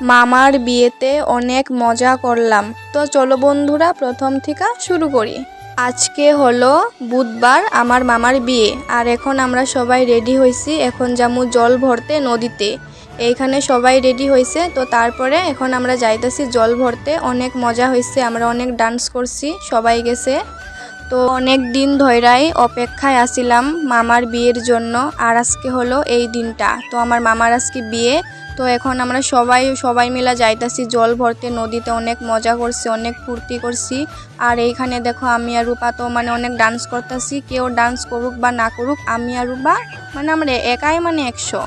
মামার বিয়েতে অনেক মজা করলাম। তো চলো বন্ধুরা প্রথম থেকে শুরু করি। আজকে হলো বুধবার, আমার মামার বিয়ে। আর এখন আমরা সবাই রেডি হয়েছি, এখন যামু জল ভরতে নদীতে। এইখানে সবাই রেডি হয়েছে, তো তারপরে এখন আমরা যাইতেছি জল ভরতে। অনেক মজা হয়েছে, আমরা অনেক ডান্স করছি, সবাই গেছে। তো অনেক দিন ধইরাই অপেক্ষায় আছিলাম মামার বিয়ের জন্য। আর আজকে হলো এই দিনটা। তো আমার মামার আজকে বিয়ে। তো এখন আমরা সবাই মিলে যাইতাছি জল ভরতে নদীতে। অনেক মজা করছি, অনেক ফুর্তি করছি। আর এইখানে দেখো আমি আর রূপা তো অনেক ডান্স করতেছি। কেউ ডান্স করুক বা না করুক, আমি আর রূপা আমরা একাই 100।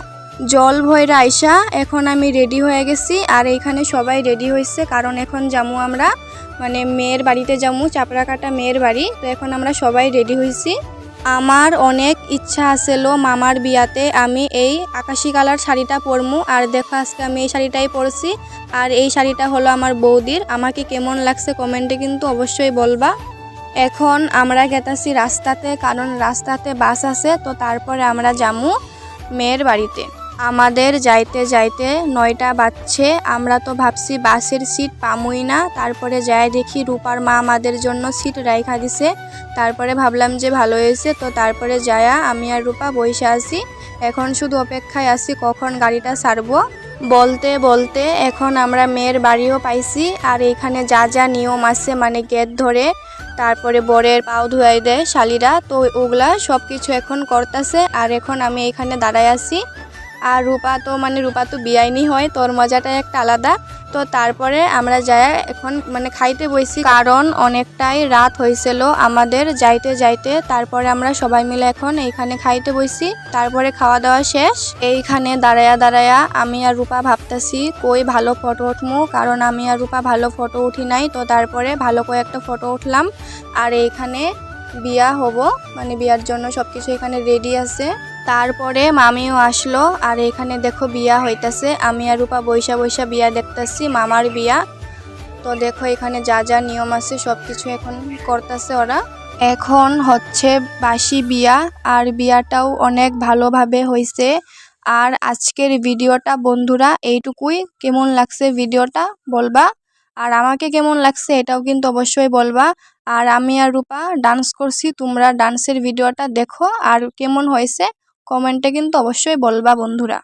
জল ভয়রা আইসা এখন আমি রেডি হয়ে গেছি। আর এইখানে সবাই রেডি হয়েছে, কারণ এখন যামু আমরা মেয়ের বাড়িতে যামু, চাপড়াকাটা মেয়ের বাড়ি। তো এখন আমরা সবাই রেডি হয়েছি। আমার অনেক ইচ্ছা আছিল মামার বিয়াতে আমি এই আকাশি কালার শাড়িটা পরমু। আর দেখো আজকে আমি এই শাড়িটাই পরছি। আর এই শাড়িটা হলো আমার বৌদির। আমাকে কেমন লাগছে কমেন্টে কিন্তু অবশ্যই বলবা। এখন আমরা গেতাছি রাস্তাতে, কারণ রাস্তাতে বাস আছে। তো তারপরে আমরা যামু মেয়ের বাড়িতে। আমাদের যাইতে যাইতে 9টা বাজছে। আমরা তো ভাবছি বাসের সিট পামুই না। তারপরে যাই দেখি রূপার মা আমাদের জন্য সিট রাইখা দিছে। তারপরে ভাবলাম যে ভালো হয়েছে। তো তারপরে যায়া আমি আর রূপা বসে আছি। এখন শুধু অপেক্ষায় আছি কখন গাড়িটা ছাড়বো। বলতে বলতে এখন আমরা মেয়ের বাড়িও পাইছি। আর এখানে যা যা নিয়ম আছে, গেট ধরে তারপরে বরের পাও ধুয়াই দেয় শালিরা, তো ওগুলা সব কিছু এখন করতেছে। আর এখন আমি এখানে দাঁড়ায় আছি। আর রূপা তো বিয়াইনি হয়, তোর মজাটা একটা আলাদা। তো তারপরে আমরা যাই এখন খাইতে বইছি, কারণ অনেকটাই রাত হয়েছিল আমাদের যাইতে যাইতে। তারপরে আমরা সবাই মিলে এখন এইখানে খাইতে বইছি। তারপরে খাওয়া দাওয়া শেষ। এইখানে দাঁড়ায়া আমি আর রূপা ভাবতাছি কই ভালো ফটো উঠমু, কারণ আমি আর রূপা ভালো ফটো উঠি নাই। তো তারপরে ভালো কয়েকটা ফটো উঠলাম। আর এইখানে বিয়া হব, বিয়ার জন্য সবকিছু এখানে রেডি আছে। তারপরে মামিও আসলো। আর এখানে দেখো বিয়া হইতাছে। আমি আর রূপা বৈশা বিয়া দেখতেছি, মামার বিয়া। তো দেখো এখানে যা যা নিয়ম আছে সবকিছু এখন করতেছে ওরা। এখন হচ্ছে বাসি বিয়া। আর বিয়াটাও অনেক ভালোভাবে হয়েছে। আর আজকের ভিডিওটা বন্ধুরা এইটুকুই। কেমন লাগছে ভিডিওটা বলবা। আর আমাকে কেমন লাগছে এটাও কিন্তু অবশ্যই বলবা। আর আমি আর রূপা ডান্স করছি, তোমরা ডান্সের ভিডিওটা দেখো আর কেমন হয়েছে কমেন্টে কিন্তু অবশ্যই বলবা বন্ধুরা।